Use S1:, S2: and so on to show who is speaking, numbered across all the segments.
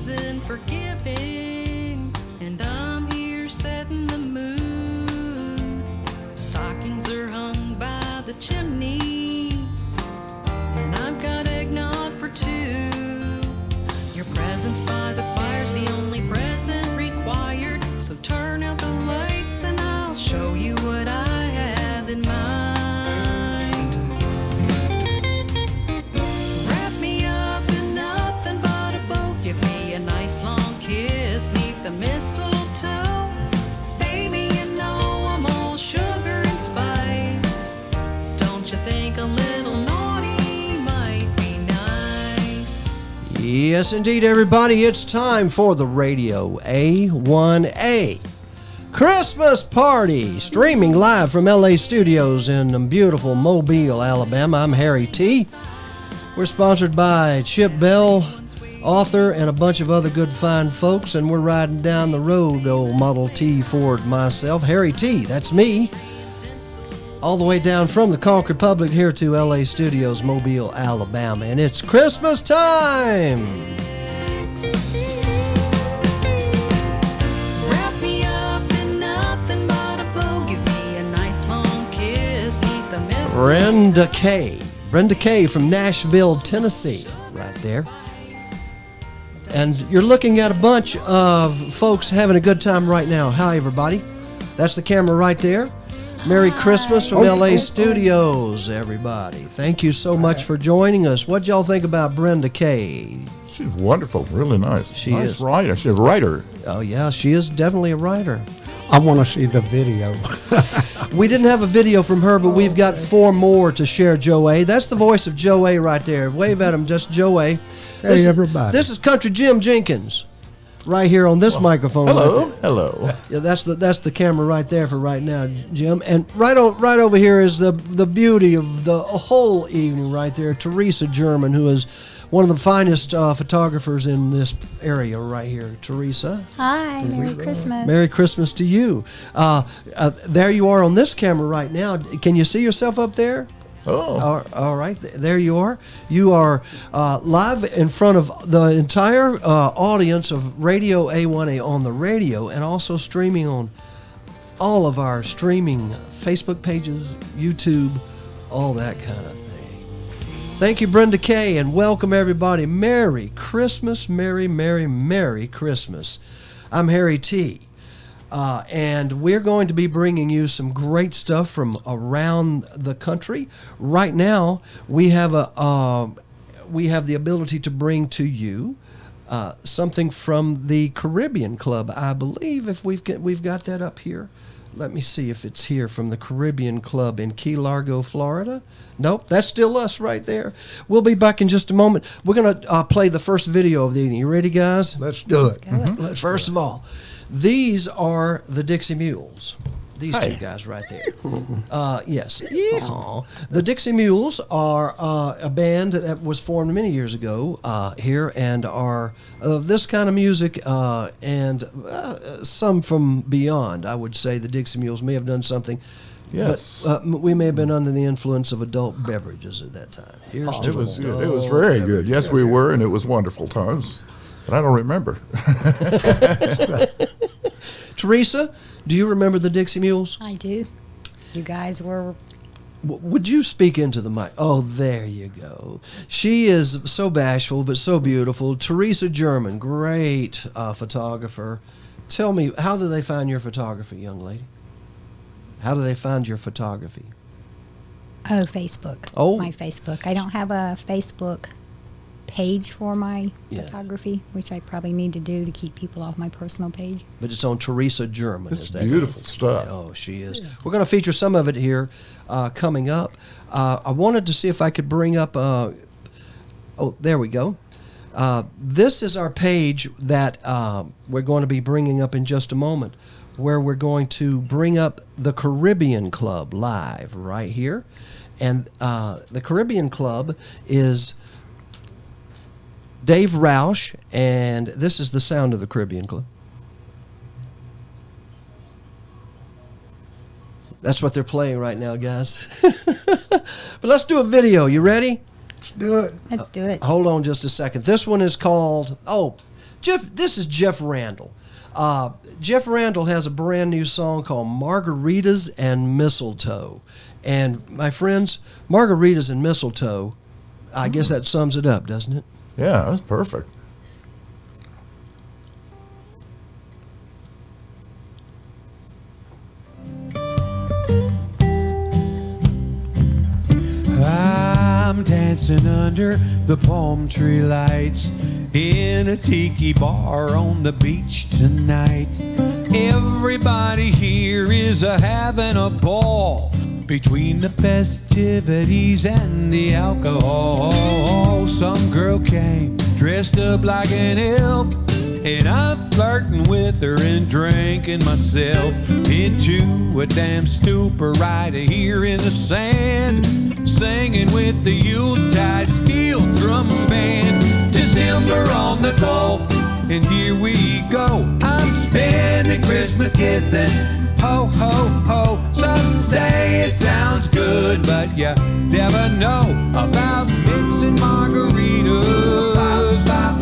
S1: and forgiving, and I'm here setting the mood. Stockings are hung by the chimney, and I've got eggnog for two. Your presence by the fire's the only present required, so turn out the lights and I'll show you what I have in mind. Wrap me up in nothing but a bow, give me a nice long kiss neath the mistletoe. Baby, you know I'm all sugar and spice. Don't you think a little naughty might be nice?
S2: Yes, indeed, everybody. It's time for the Radio A1A Christmas Party, streaming live from LA studios in beautiful Mobile, Alabama. I'm Harry T. We're sponsored by Chip Bell, author, and a bunch of other good fine folks, and we're riding down the road, old Model T Ford myself, Harry T. That's me. All the way down from the Concord Public here to LA Studios, Mobile, Alabama. And it's Christmas time!
S1: Wrap me up in nothing but a bow, give me a nice long kiss neath the mistletoe.
S2: Brenda Kay from Nashville, Tennessee, right there. And you're looking at a bunch of folks having a good time right now. Hi, everybody. That's the camera right there. Merry Christmas from LA Studios, everybody. Thank you so much for joining us. What y'all think about Brenda Kay?
S3: She's wonderful, really nice.
S2: She
S3: nice
S2: is.
S3: writer. She's a writer.
S2: Oh, yeah, she is definitely a writer.
S4: I want to see the video.
S2: We didn't have a video from her, but we've got 4 more to share. Joe A. That's the voice of Joe A. right there. Wave at him, just Joe A.
S4: Hey, everybody.
S2: This is Country Jim Jenkins, right here on this microphone.
S3: Hello,
S2: Right
S3: hello.
S2: yeah, that's the camera right there for right now, Jim. And right over here is the beauty of the whole evening right there, Teresa German, who is one of the finest photographers in this area right here. Teresa.
S5: Hi, Merry Christmas.
S2: Merry Christmas to you. There you are on this camera right now. Can you see yourself up there?
S3: Oh,
S2: All right, there you are. You are live in front of the entire audience of Radio A1A on the radio, and also streaming on all of our streaming Facebook pages, YouTube, all that kind of thing. Thank you, Brenda Kay, and welcome everybody. Merry Christmas, Merry Christmas. I'm Harry T. And we're going to be bringing you some great stuff from around the country. Right now, we have the ability to bring to you something from the Caribbean Club. I believe if we've got that up here. Let me see if it's here from the Caribbean Club in Key Largo, Florida. Nope, that's still us right there. We'll be back in just a moment. We're going to play the first video of the evening. You ready, guys?
S4: Let's do it.
S2: First of all, these are the Dixie Mules. These
S3: Hi.
S2: two guys right there. Yes. Yeehaw. The Dixie Mules are a band that was formed many years ago here, and are of this kind of music and some from beyond. I would say the Dixie Mules may have done something.
S3: yes.
S2: But we may have been under the influence of adult beverages at that time. Here's to
S3: it was
S2: adult
S3: good. It was very good.
S2: beverages.
S3: Yes, we were, and it was wonderful times. But I don't remember.
S2: Teresa, do you remember the Dixie Mules?
S5: I do. You guys were.
S2: Would you speak into the mic? Oh, there you go. She is so bashful, but so beautiful. Teresa German, great photographer. Tell me, how do they find your photography, young lady? How do they find your photography?
S5: Oh, Facebook.
S2: Oh.
S5: My Facebook. I don't have a Facebook page for my
S2: Yeah.
S5: photography, which I probably need to do to keep people off my personal page.
S2: But it's on Teresa German.
S3: It's
S2: is that
S3: beautiful
S2: right?
S3: stuff.
S2: Oh, she is. We're going to feature some of it here coming up. I wanted to see if I could bring up. Oh, there we go. This is our page that we're going to be bringing up in just a moment, where we're going to bring up the Caribbean Club live right here. And the Caribbean Club is Dave Roush, and this is the sound of the Caribbean Club. That's what they're playing right now, guys. But let's do a video. You ready?
S4: Let's do it.
S5: Let's do it.
S2: Hold on just a second. This one is called, This is Jeff Randall. Jeff Randall has a brand new song called Margaritas and Mistletoe. And my friends, margaritas and mistletoe, I guess that sums it up, doesn't it?
S3: Yeah, that's perfect.
S6: I'm dancing under the palm tree lights in a tiki bar on the beach tonight. Everybody here is having a ball between the festivities and the alcohol. Some girl came dressed up like an elf, and I'm flirting with her and drinking myself into a damn stupor right here in the sand, singing with the Yuletide steel drum band. December on the Gulf, and here we go. I'm spending Christmas kissing, ho, ho, ho. Some say it sounds good, but you never know about mixing margaritas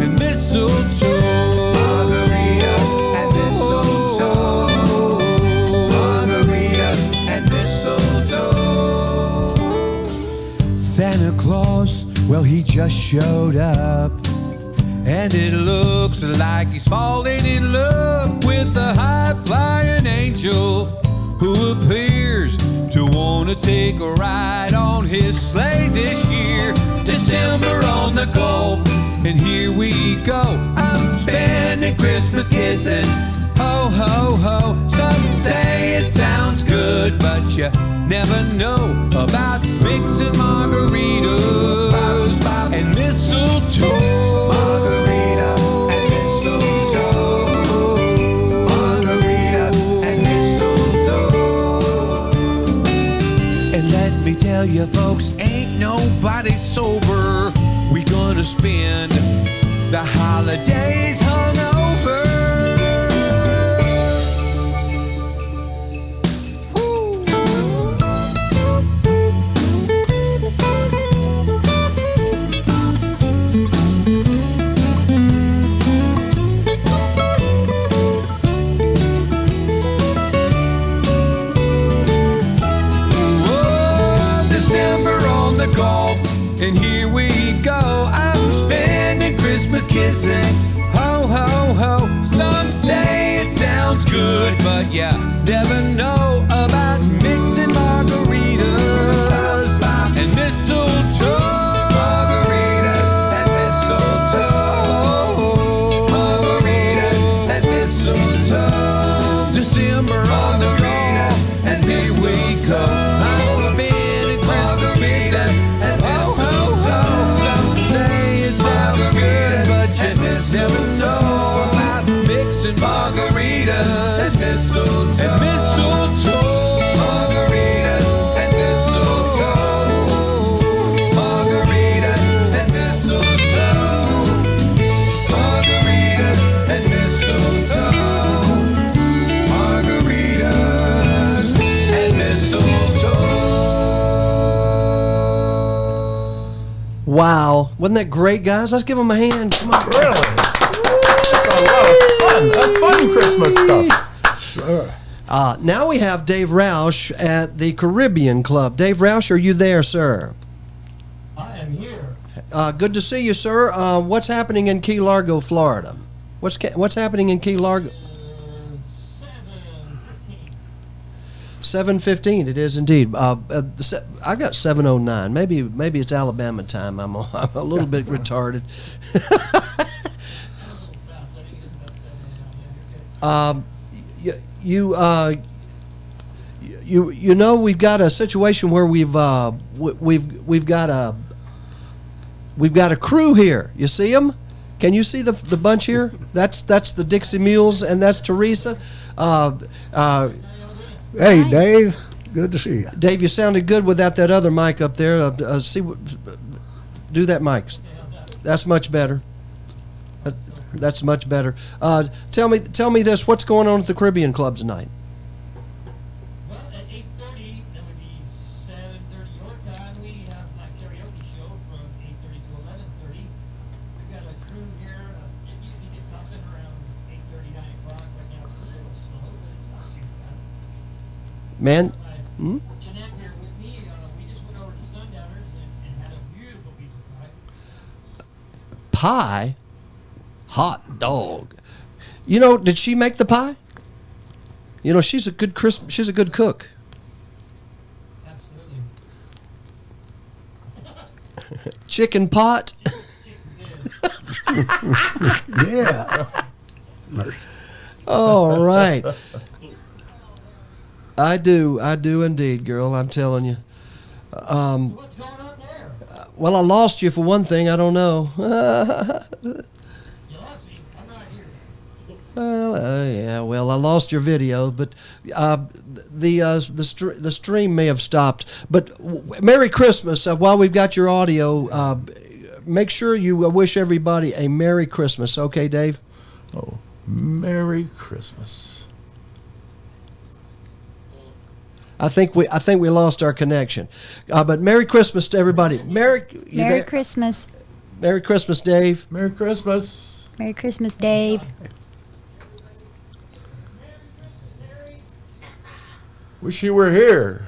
S6: and mistletoe. Santa Claus, well, he just showed up, and it looks like he's falling in love with a high-flying angel who appears to want to take a ride on his sleigh this year. December on the Gulf, and here we go. I'm spending Christmas kissing, ho, ho, ho. Some say it sounds good, but you never know about mixing margaritas and mistletoe. Margarita and mistletoe. Margarita and mistletoe. And let me tell you, folks, ain't nobody sober. We gonna spend the holidays hungover. And here we go, I'm spending Christmas kissing, ho, ho, ho. Some say it sounds good, but you never know about mixing margaritas and mistletoe. Margaritas and mistletoe. Margaritas and mistletoe. December on the road, and here we go. I'm spending Christmas kissing. Never know about mixing margarita and mistletoe. And mistletoe. Margarita and mistletoe. Margarita and mistletoe. Margarita and mistletoe. Margaritas and mistletoe.
S2: Wow. Wasn't that great, guys? Let's give them a hand. Come on.
S3: Really? That's a lot of fun. That's fun Christmas stuff.
S4: Sure.
S2: Now we have Dave Roush at the Caribbean Club. Dave Roush, are you there, sir?
S7: I am here.
S2: Good to see you, sir. What's happening in Key Largo, Florida? What's happening in Key Largo? 7:15. It is indeed. I've got 7:09. Maybe it's Alabama time. I'm a little bit retarded. You know, we've got a situation where we've got a crew here. You see them? Can you see the bunch here? That's the Dixie Mules, and that's Teresa.
S4: Hey, Dave. Good to see you.
S2: Dave, you sounded good without that other mic up there. Do that mic. That's much better. That's much better. Tell me this. What's going on at the Caribbean Club tonight?
S7: Well, at 8:30, that would be 7:30 your time. We have my karaoke show from 8:30 to 11:30. We've got a crew here. It usually gets hopping
S2: Man,
S7: Jeanette here with me, we just went over to Sundowners and had a beautiful piece of pie.
S2: pie? Hot dog. You know, did she make the pie? You know, she's a good cook.
S7: Absolutely.
S2: Chicken pot.
S4: Yeah.
S2: All right. I do indeed, girl. I'm telling you.
S7: What's going on there?
S2: Well, I lost you for one thing. I don't know.
S7: You lost me. I'm not here.
S2: Well, yeah. Well, I lost your video, but the stream may have stopped. But Merry Christmas! While we've got your audio, make sure you wish everybody a Merry Christmas. Okay, Dave.
S3: Oh, Merry Christmas.
S2: I think we lost our connection. But Merry Christmas to everybody.
S5: Merry
S2: there?
S5: Christmas.
S2: Merry Christmas, Dave.
S3: Merry Christmas.
S5: Merry Christmas, Dave.
S3: Wish you were here.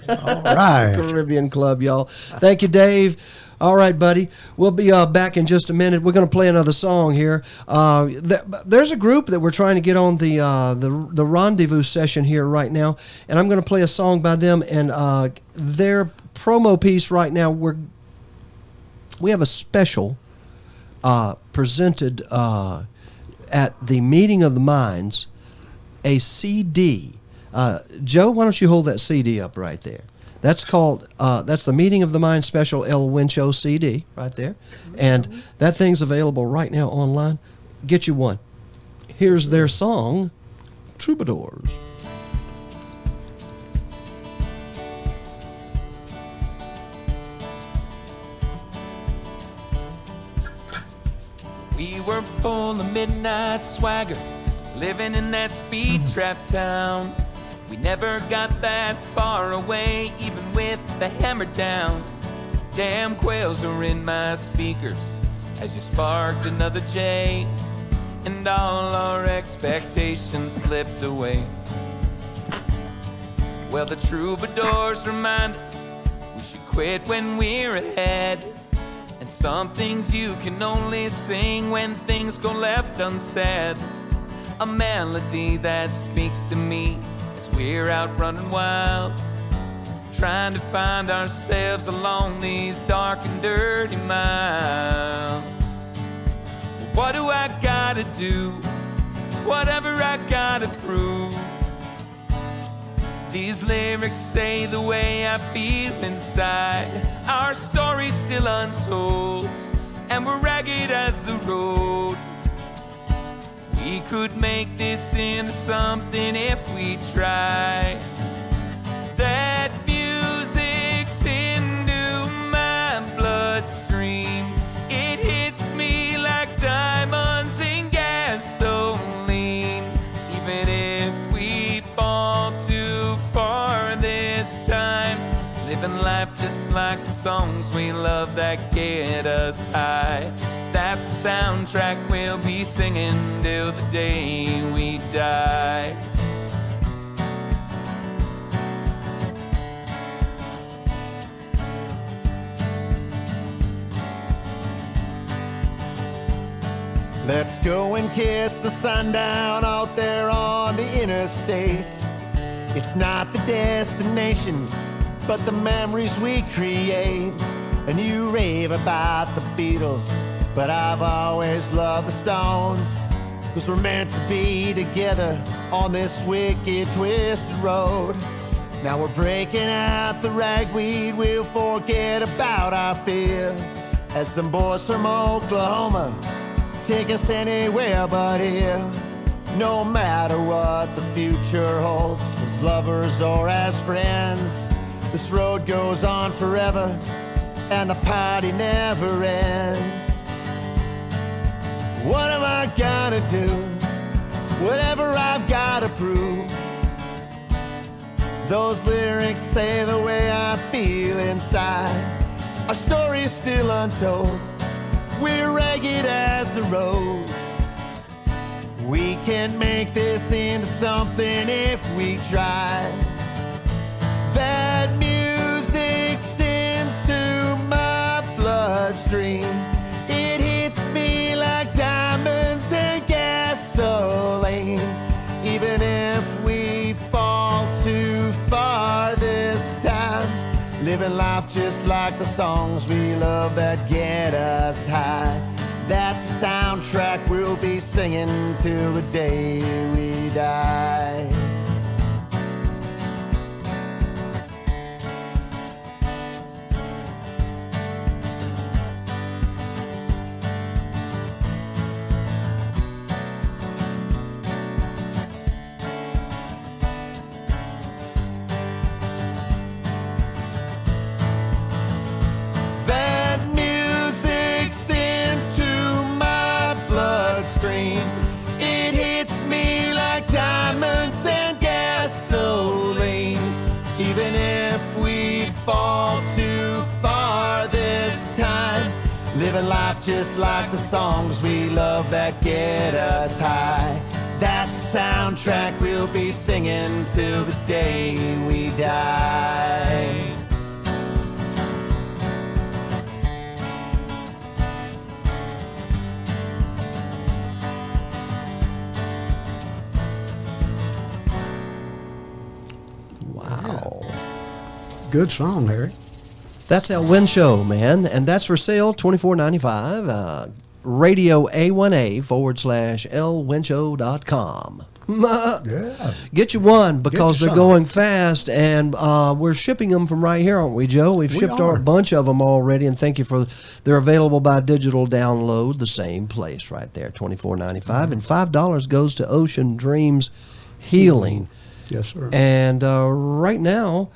S4: All right.
S2: Caribbean Club, y'all. Thank you, Dave. All right, buddy. We'll be back in just a minute. We're going to play another song here. There's a group that we're trying to get on the rendezvous session here right now, and I'm going to play a song by them. And their promo piece right now, we have a special presented at the Meeting of the Minds, a CD. Joe, why don't you hold that CD up right there? That's called, that's the Meeting of the Mind Special El Wincho CD right there. And that thing's available right now online. Get you one. Here's their song, Troubadours.
S8: We were full of midnight swagger, living in that speed trap town. We never got that far away, even with the hammer down. Damn quails are in my speakers as you sparked another J, and all our expectations slipped away. Well, the troubadours remind us we should quit when we're ahead, and some things you can only sing when things go left unsaid. A melody that speaks to me as we're out running wild, trying to find ourselves along these dark and dirty miles. What do I gotta do? Whatever I gotta prove. These lyrics say the way I feel inside. Our story's still untold, and we're ragged as the road. We could make this into something if we try. That music's into my bloodstream. It hits me like diamonds in gasoline. Even if we fall too far this time, living life just like the songs we love that get us high. That's the soundtrack we'll be singing till the day we die.
S9: Let's go and kiss the sundown out there on the interstates. It's not the destination, but the memories we create. And you rave about the Beatles, but I've always loved the Stones, 'cause we're meant to be together on this wicked, twisted road. Now we're breaking out the ragweed, we'll forget about our fear, as them boys from Oklahoma take us anywhere but here. No matter what the future holds, as lovers or as friends, this road goes on forever, and the party never ends. What am I gonna do? Whatever I've gotta prove. Those lyrics say the way I feel inside. Our story's still untold. We're ragged as the road. We can make this into something if we try. That music's into my bloodstream. It hits me like diamonds and gasoline. Even if we fall too far this time, living life just like the songs we love that get us high. That's the soundtrack we'll be singing till the day we die. That music's into my bloodstream. It hits me like diamonds and gasoline. Even if we fall too far this time, living life just like the songs we love that get us high. That's the soundtrack we'll be singing till the day we die.
S2: Wow.
S4: Good song, Harry.
S2: That's El Win Show, man. And that's for sale, $24.95. RadioA1A /LWinshow.com.
S4: Yeah.
S2: Get you one because
S4: you
S2: they're
S4: some.
S2: going fast, and we're shipping them from right here, aren't we, Joe? We've
S4: We
S2: shipped
S4: are.
S2: a bunch of them already, and thank you for. They're available by digital download, the same place right there, $24.95, and $5 goes to Ocean Dreams Healing.
S4: Yes, sir.
S2: And right now,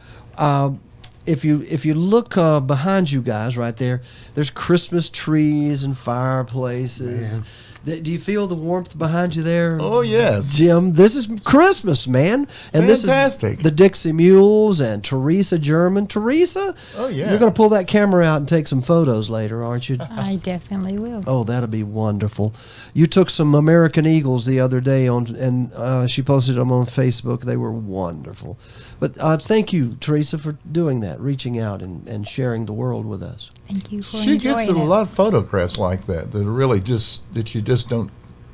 S2: if you look behind you guys right there, there's Christmas trees and fireplaces.
S4: Man.
S2: Do you feel the warmth behind you there?
S3: Oh, yes.
S2: Jim, this is Christmas, man. And
S3: Fantastic.
S2: This is the Dixie Mules and Teresa German. Teresa?
S3: Oh, yeah.
S2: You're going to pull that camera out and take some photos later, aren't you?
S5: I definitely will.
S2: Oh, that'll be wonderful. You took some American Eagles the other day and she posted them on Facebook. They were wonderful. But thank you, Teresa, for doing that, reaching out and sharing the world with us.
S5: Thank you for
S3: She
S5: enjoying
S3: gets a
S5: it.
S3: lot of photographs like that that are really that you just don't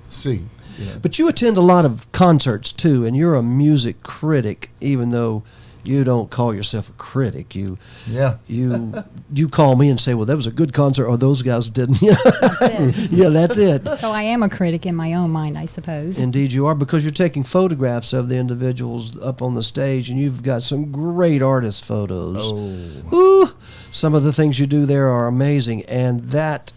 S3: see. You know.
S2: But you attend a lot of concerts, too, and you're a music critic, even though you don't call yourself a critic. You call me and say, well, that was a good concert, or those guys didn't.
S5: That's it.
S2: Yeah, that's it.
S5: So I am a critic in my own mind, I suppose.
S2: Indeed you are, because you're taking photographs of the individuals up on the stage, and you've got some great artist photos.
S3: Oh.
S2: Ooh, some of the things you do there are amazing, and that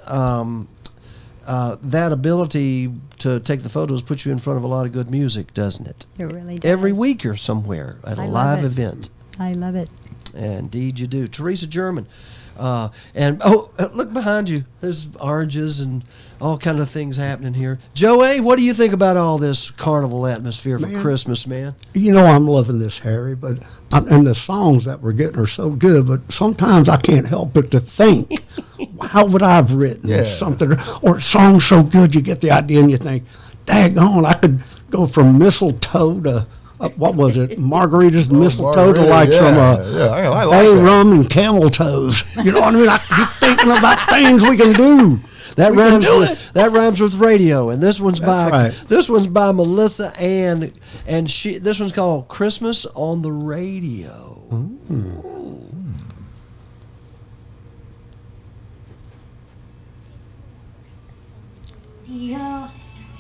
S2: that ability to take the photos puts you in front of a lot of good music, doesn't it?
S5: It really does.
S2: Every week you're somewhere at a
S5: I love
S2: live
S5: it.
S2: event.
S5: I love it.
S2: Indeed you do. Teresa German. And look behind you. There's oranges and all kind of things happening here. Joey, what do you think about all this carnival atmosphere for
S4: Man.
S2: Christmas, man?
S4: You know I'm loving this, Harry, but and the songs that we're getting are so good, but sometimes I can't help but to think, how would I have written
S3: Yeah.
S4: something? Or a song so good you get the idea and you think, daggone, I could go from mistletoe to, what was it, margaritas and mistletoe to
S3: margarita,
S4: like
S3: yeah.
S4: some
S3: Yeah, I like
S4: bay
S3: that.
S4: rum and camel toes. You know what I mean? I keep thinking about things we can do.
S2: That
S4: We can
S2: rhymes
S4: do
S2: with
S4: it.
S2: that rhymes with radio, and this one's
S4: That's
S2: by
S4: right.
S2: this one's by Melissa Ann, and this one's called Christmas on the Radio.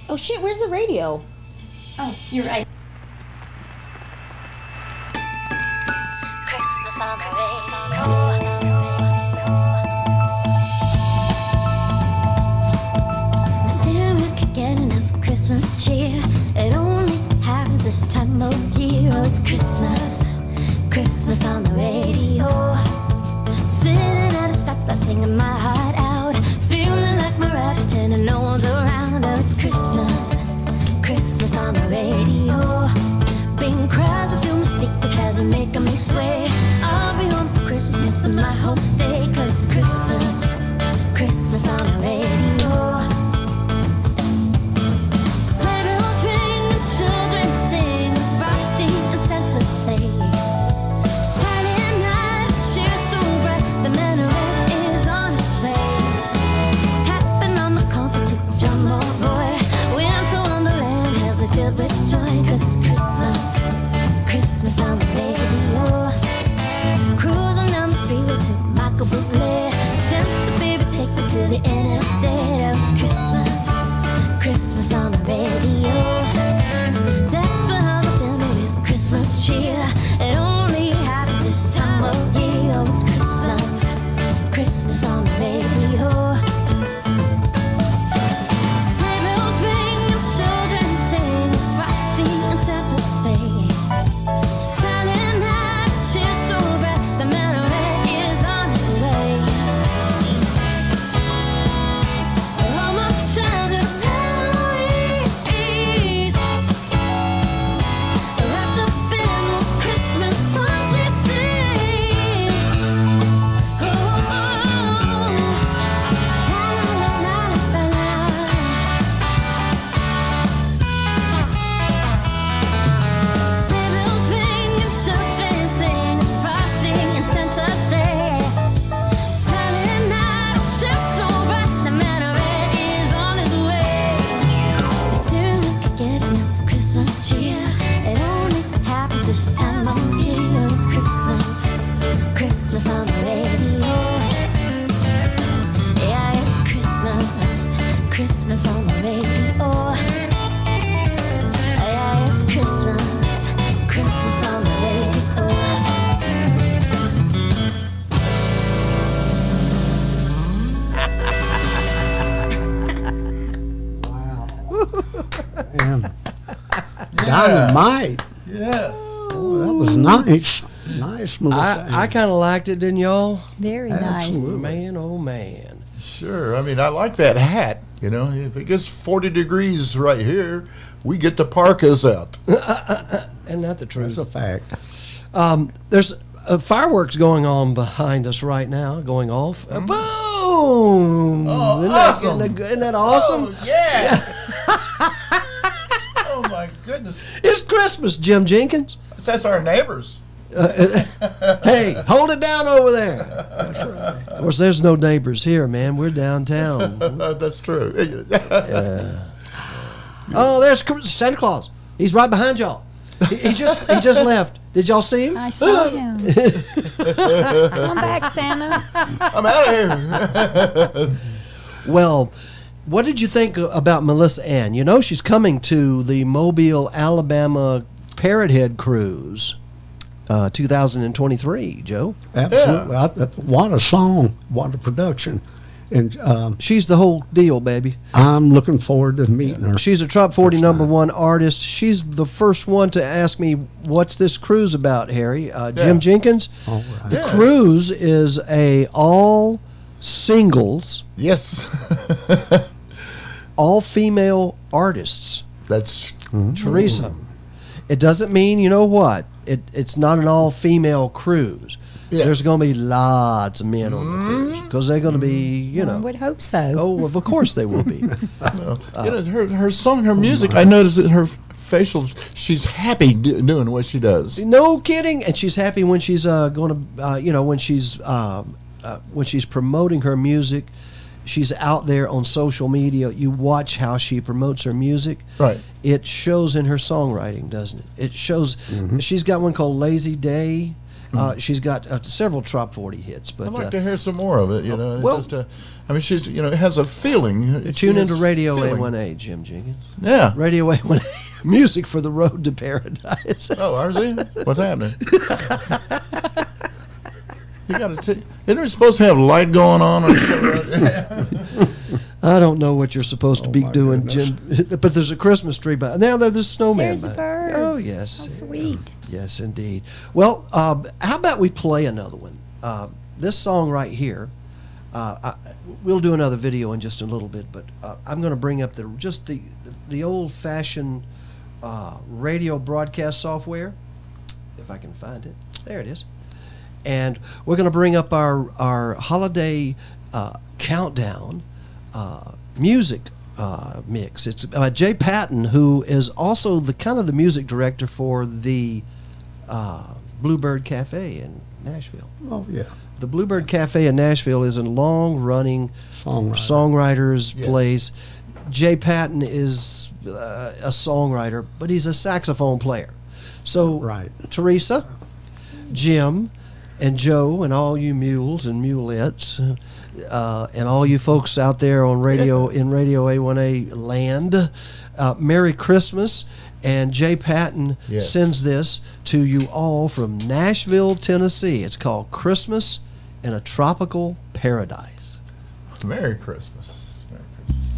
S10: Oh shit, where's the radio? Oh, you're right.
S11: Christmas on the radio. Sarah could get enough Christmas cheer. It only happens this time of year. Oh, it's Christmas, Christmas on the radio. Sitting at a stoplight, singing my heart out, feeling like Mariah Carey and no one's around. Oh, it's Christmas, Christmas on the radio. Bing cries with through my speakers, has it making me sway. I'll be home for Christmas, missing my home stay. 'Cause it's Christmas, Christmas on the radio. Sleigh bells ring, the children sing, Frosty and Santa sleigh. Silent instead. It was Christmas, Christmas on the radio. Deck the halls are filled with Christmas cheer. It only happens this time of year. Oh, it's Christmas, Christmas on the radio. Sleigh bells ring and children sing, frosty and Santa sleigh. Silent night, cheer so bright, the man of red is on his way. All my childhood memories wrapped up in those Christmas songs we sing. Oh, oh, la, la, la, la, sleigh bells ring and children sing, frosting and Santa sleigh. Silent night, cheer so bright, the man of red is on his way. We soon could get enough Christmas cheer. It only happens this time of year. It's Christmas, Christmas on the radio. Yeah, it's Christmas, Christmas on the radio. Yeah, it's Christmas, Christmas on the radio.
S4: And dynamite.
S3: Yes.
S4: Oh, that was nice. Nice, Melissa.
S2: I kind of liked it, didn't y'all?
S5: Very nice.
S4: Absolutely.
S2: Man, oh man.
S3: Sure. I mean, I like that hat. You know, if it gets 40 degrees right here, we get the parkas out.
S2: Isn't that the truth?
S4: That's a fact.
S2: There's fireworks going on behind us right now, going off. Boom!
S3: Oh, awesome.
S2: Isn't that awesome?
S3: Oh, yes. Oh, my goodness.
S2: It's Christmas, Jim Jenkins.
S3: That's our neighbors.
S2: Hey, hold it down over there. That's right. Of course, there's no neighbors here, man. We're downtown.
S3: That's true.
S2: Oh, there's Santa Claus. He's right behind y'all. He just left. Did y'all see him?
S5: I saw him. Come back, Santa.
S3: I'm out of here.
S2: Well, what did you think about Melissa Ann? You know, she's coming to the Mobile, Alabama Parrot Head Cruise 2023, Joe.
S4: Absolutely. What a song. What a production. And
S2: She's the whole deal, baby.
S4: I'm looking forward to meeting her.
S2: She's a Top 40 #1 artist. She's the first one to ask me, what's this cruise about, Harry? Jim Jenkins?
S4: All right.
S2: The cruise is a all singles,
S3: Yes.
S2: all female artists.
S3: That's
S2: Teresa. It doesn't mean, you know what? It's not an all female cruise.
S3: Yes.
S2: There's going to be lots of men on the cruise because they're going to be, you
S5: I
S2: know.
S5: would hope so.
S2: Oh, well, of course they will be.
S3: you know, her song, her music. I noticed that her facial. She's happy doing what she does.
S2: No kidding, and she's happy when she's going to, when she's promoting her music. She's out there on social media. You watch how she promotes her music.
S3: Right.
S2: It shows in her songwriting, doesn't it? It shows. She's got one called "Lazy Day." She's got several top 40 hits. But
S3: I'd like to hear some more of it. You know,
S2: well-
S3: just, I mean, she's it has a feeling. She
S2: tune
S3: has
S2: into Radio
S3: feeling.
S2: A1A, Jim Jenkins.
S3: Yeah.
S2: Radio A1A, music for the road to paradise.
S3: Oh, RZ? What's happening? You got to. Isn't we supposed to have light going on? Or something?
S2: I don't know what you're supposed to be
S4: my
S2: doing,
S4: goodness.
S2: Jim. But there's a Christmas tree behind. Now there's a snowman.
S5: There's the
S2: behind.
S5: birds.
S2: Oh yes.
S5: How sweet.
S2: Yes, indeed. Well, how about we play another one? This song right here. We'll do another video in just a little bit, but I'm going to bring up the old-fashioned radio broadcast software, if I can find it. There it is. And we're going to bring up our holiday countdown music mix. It's Jay Patton, who is also the music director for the Bluebird Cafe in Nashville.
S4: Oh, yeah.
S2: The Bluebird Cafe in Nashville is a long-running songwriter's place. Jay Patton is a songwriter, but he's a saxophone player. So, Teresa, Jim, and Joe, and all you mules and mulettes, and all you folks out there on radio in Radio A1A land, Merry Christmas. And Jay Patton sends this to you all from Nashville, Tennessee. It's called Christmas in a Tropical Paradise.
S3: Merry Christmas. Merry Christmas.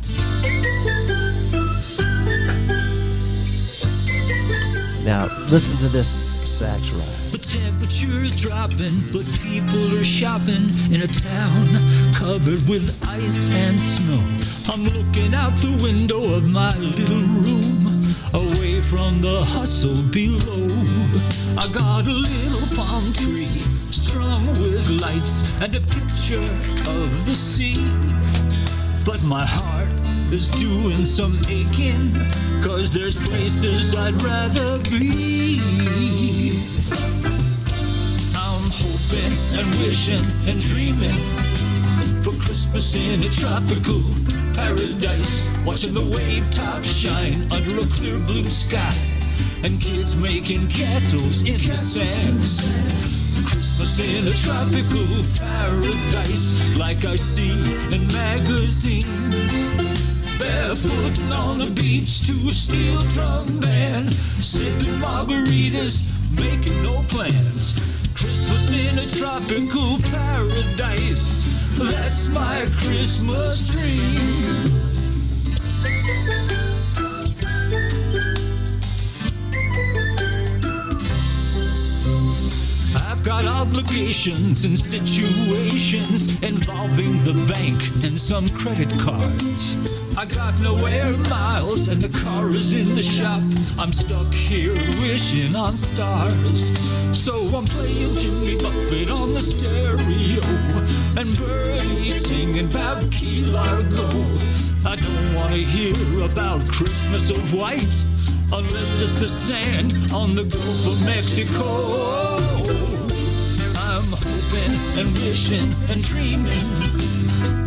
S2: Now, listen to this sax ride.
S12: The temperature is dropping, but people are shopping in a town covered with ice and snow. I'm looking out the window of my little room, away from the hustle below. I got a little palm tree strung with lights and a picture of the sea. But my heart is doing some aching, 'cause there's places I'd rather be. I'm hoping and wishing and dreaming for Christmas in a tropical paradise, watching the wave tops shine under a clear blue sky, and kids making castles in the sand. Christmas in a tropical paradise, like I see in magazines. Barefooting on the beach to a steel drum band, sipping margaritas, making no plans. Christmas in a tropical paradise, that's my Christmas dream. I've got obligations and situations involving the bank and some credit cards. I got no air miles and the car is in the shop. I'm stuck here wishing on stars. So I'm playing Jimmy Buffett on the stereo and Bernie singing about Key Largo. I don't want to hear about Christmas of white unless it's the sand on the Gulf of Mexico. I'm hoping and wishing and dreaming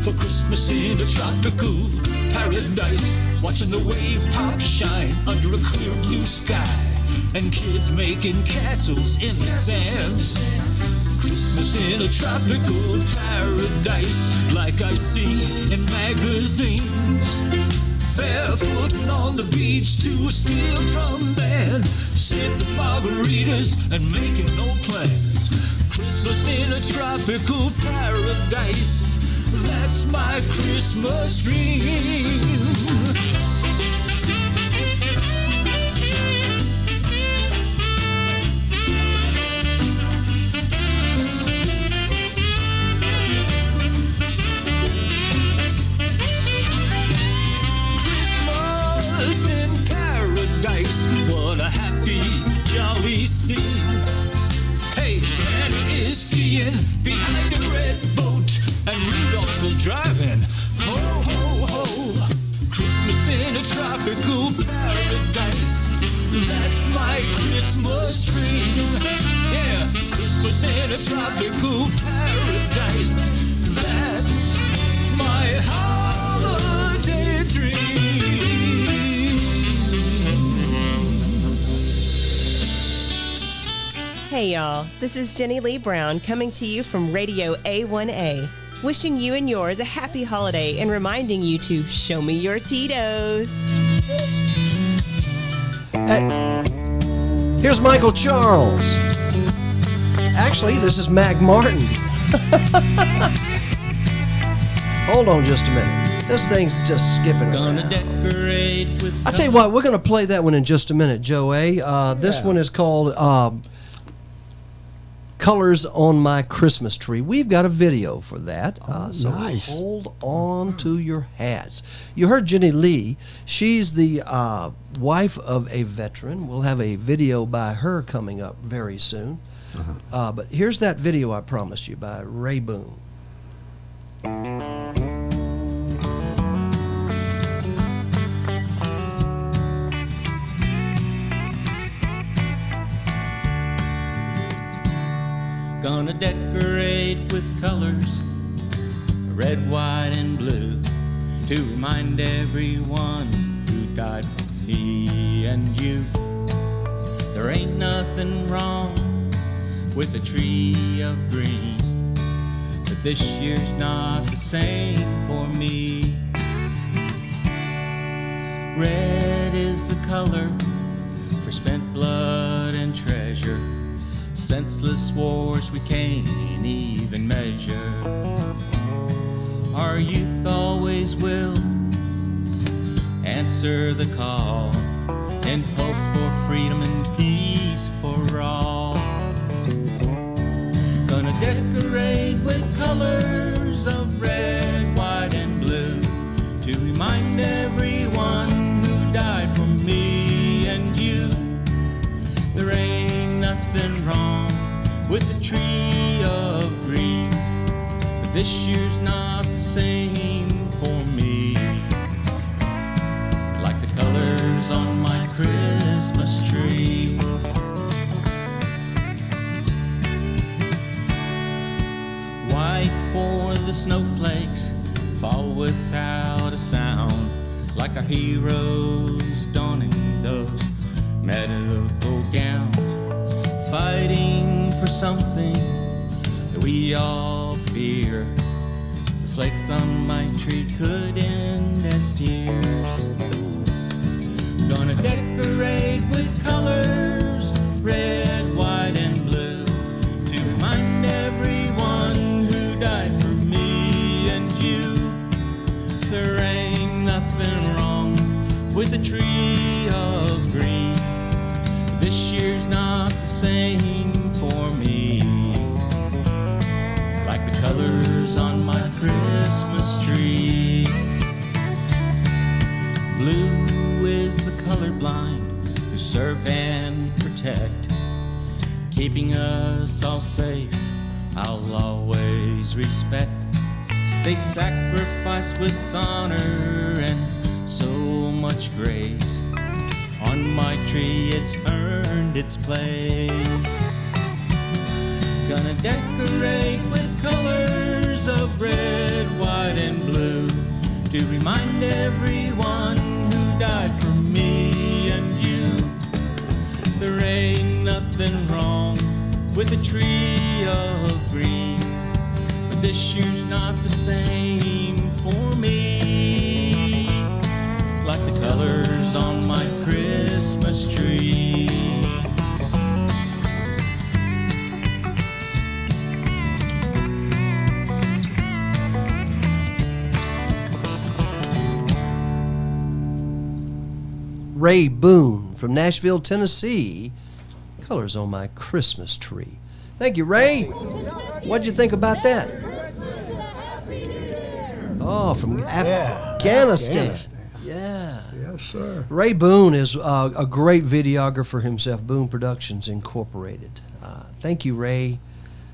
S12: for Christmas in a tropical paradise, watching the wave tops shine under a clear blue sky, and kids making castles in the sand. Christmas in a tropical paradise, like I see in magazines. Barefooting on the beach to a steel drum band, sipping margaritas and making no plans. Christmas in a tropical paradise, that's my Christmas dream. Christmas in paradise, what a happy, jolly scene. Hey, Santa is skiing behind a red boat, and Rudolph is driving. Ho, ho, ho. Christmas in a tropical paradise, that's my Christmas dream. Yeah, Christmas in a tropical paradise, that's my holiday dream.
S13: Hey y'all, this is Jenny Lee Brown coming to you from Radio A1A, wishing you and yours a happy holiday and reminding you to show me your Tito's.
S2: Here's Michael Charles. Actually, this is Mac Martin. Hold on just a minute. This thing's just skipping around.
S12: Decorate with
S2: I tell you what, we're going to play that one in just a minute, Joe A. This one is called Colors on My Christmas Tree. We've got a video for that. So
S4: nice.
S2: Hold on to your hats. You heard Jenny Lee. She's the wife of a veteran. We'll have a video by her coming up very soon. But here's that video I promised you by Ray Boone.
S14: Gonna decorate with colors, red, white, and blue, to remind everyone who died for me and you. There ain't nothing wrong with a tree of green, but This year's not the same for me. Red is the color for spent blood and treasure, senseless wars we can't even measure. Our youth always will answer the call and hope for freedom and peace for all. Gonna decorate with colors of red, white, and blue to remind everyone who died for me and you. There ain't nothing wrong with the tree of green, but this year's not the same for me. Like the colors on my Christmas tree. White for the snowflakes fall without a sound, like our heroes donning those medical gowns, fighting for something that we all fear. The flakes on my tree could end as tears. Gonna decorate with colors, red, white, and blue, to remind everyone who died for me and you. There ain't nothing wrong with the tree of green. This year's not the same for me. Like the colors on my Christmas tree. Blue is the colorblind who serve and protect, keeping us all safe, I'll always respect. They sacrifice with honor and so much grace. On my tree it's earned its place. Gonna decorate with colors of red, white, and blue to remind everyone who died for me and you. There ain't nothing wrong with a tree of green, but this year's not the same for me. Like the colors on my Christmas tree.
S2: Ray Boone from Nashville, Tennessee. Colors on my Christmas tree. Thank you, Ray. What'd you think about that? Oh, from Afghanistan. Yeah.
S4: Yes, sir.
S2: Ray Boone is a great videographer himself, Boone Productions Incorporated. Thank you, Ray.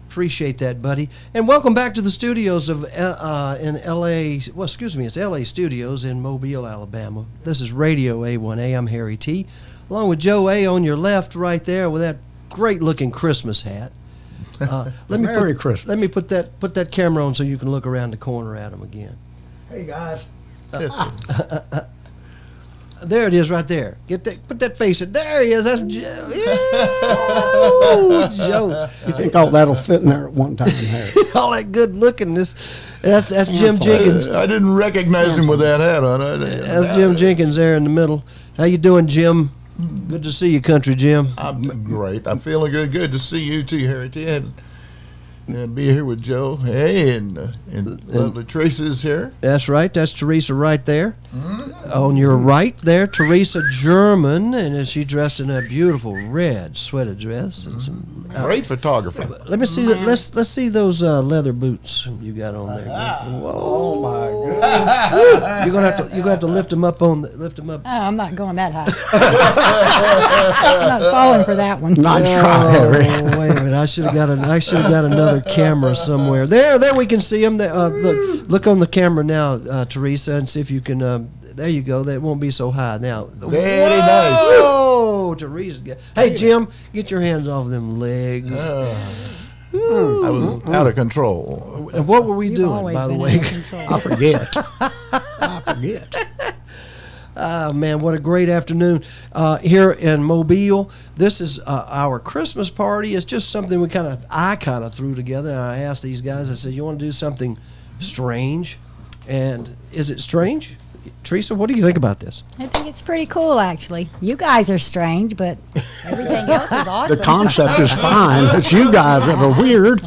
S2: Appreciate that, buddy. And welcome back to the studios of in L.A. Well, excuse me, it's L.A. Studios in Mobile, Alabama. This is Radio A1A. I'm Harry T. Along with Joe A. on your left right there with that great-looking Christmas hat.
S4: Merry Christmas.
S2: Let me put that camera on so you can look around the corner at him again.
S4: Hey, guys.
S2: There it is right there. Put that face in. There he is. That's Joe. Yeah. Joe.
S4: You think all that'll fit in there at one time, Harry?
S2: All that good lookingness. That's Jim Jenkins.
S3: I didn't recognize him with that hat on.
S2: That's Jim Jenkins there in the middle. How you doing, Jim? Good to see you, Country Jim.
S3: I'm great. I'm feeling good. Good to see you too, Harry T. Be here with Joe. Hey, and lovely Teresa's here.
S2: That's right. That's Teresa right there. On your right there, Teresa German, and she's dressed in a beautiful red sweater dress. And some,
S3: great photographer.
S2: Let me see. Let's see those leather boots you got on there. Whoa.
S4: Oh my God!
S2: You're gonna have to lift them up
S5: Oh, I'm not going that high. I'm not falling for that one.
S4: Nice try, Harry.
S2: Wait a minute. I should have got another camera somewhere. There we can see them. Look on the camera now, Teresa, and see if you can. There you go. That won't be so high now.
S3: Very nice.
S2: Oh, Teresa. Hey, Jim, get your hands off them legs.
S3: I was out of control.
S2: And what were we
S5: You've
S2: doing,
S5: always
S2: by the
S5: been
S2: way?
S5: out of control.
S4: I forget.
S2: Man, what a great afternoon here in Mobile. This is our Christmas party. It's just something I kind of threw together. And I asked these guys, I said, you want to do something strange? And is it strange? Teresa, what do you think about this?
S5: I think it's pretty cool, actually. You guys are strange, but everything else is awesome.
S4: The concept is fine. It's you guys that are weird.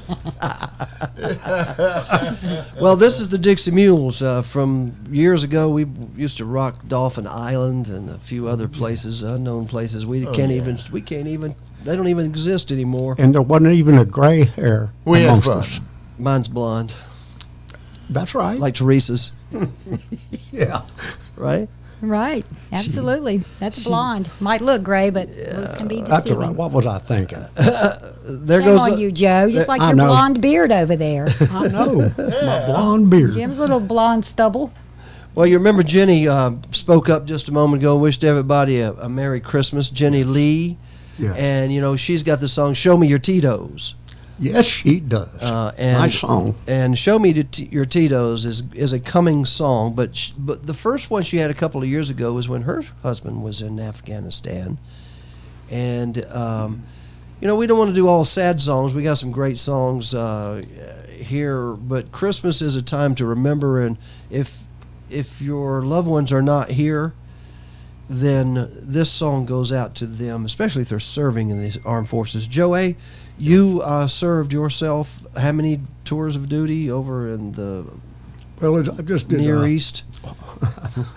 S2: Well, this is the Dixie Mules. From years ago, we used to rock Dolphin Island and a few other places, unknown places. We can't even. They don't even exist anymore.
S4: And there wasn't even a gray hair
S3: We had
S4: amongst
S3: fun.
S4: us.
S2: Mine's blonde,
S4: That's right.
S2: like Teresa's,
S4: yeah.
S2: right?
S5: Right, absolutely. That's blonde. Might look gray, but looks can be deceiving.
S4: That's all right. What was I thinking?
S2: There
S5: Shame
S2: goes
S5: on you, Joe. Just like
S4: I
S5: your
S4: know.
S5: blonde beard over there.
S4: I know. My blonde beard.
S5: Jim's little blonde stubble.
S2: Well, you remember Jenny spoke up just a moment ago, wished everybody a Merry Christmas. Jenny Lee.
S4: Yes.
S2: And, she's got the song Show Me Your Tito's.
S4: Yes, she does. Nice song.
S2: And Show Me Your Tito's is a coming song, but the first one she had a couple of years ago was when her husband was in Afghanistan. And, we don't want to do all sad songs. We got some great songs here, but Christmas is a time to remember, and if your loved ones are not here, then this song goes out to them, especially if they're serving in the armed forces. Joey, you served yourself how many tours of duty over in the
S4: I just did
S2: Near East?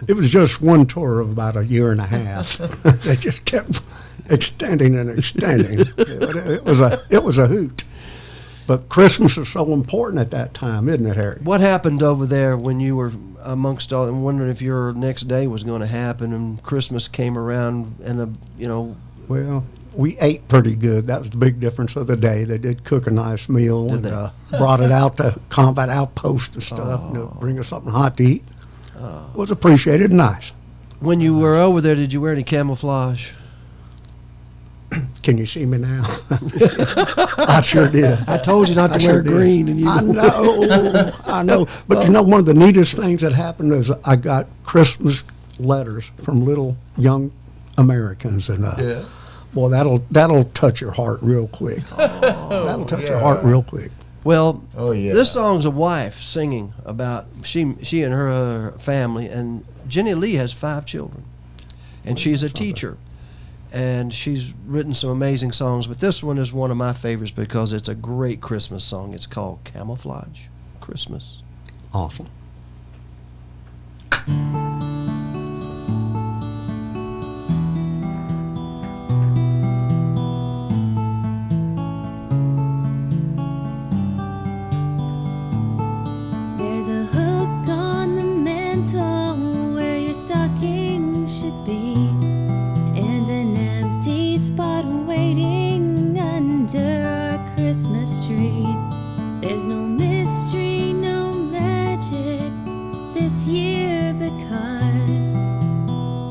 S4: It was just one tour of about a year and a half. They just kept extending and extending. It was a hoot. But Christmas is so important at that time, isn't it, Harry?
S2: What happened over there when you were amongst all, and wondering if your next day was going to happen, and Christmas came around, and
S4: Well, we ate pretty good. That was the big difference of the day. They did cook a nice meal and brought it out to combat outposts and stuff, bring us something hot to eat. It was appreciated and nice.
S2: When you were over there, did you wear any camouflage?
S4: Can you see me now? I sure did.
S2: I told you not to wear green, and you.
S4: I know. But one of the neatest things that happened is I got Christmas letters from little young Americans, and boy, that'll touch your heart real quick. That'll touch your heart real quick.
S2: Well, this song's a wife singing about she and her family, and Jenny Lee has 5 children, and she's a teacher. And she's written some amazing songs, but this one is one of my favorites because it's a great Christmas song. It's called Camouflage Christmas.
S4: Awesome.
S11: There's a hook on the mantle where your stocking should be, and an empty spot waiting under our Christmas tree. There's no mystery, no magic this year because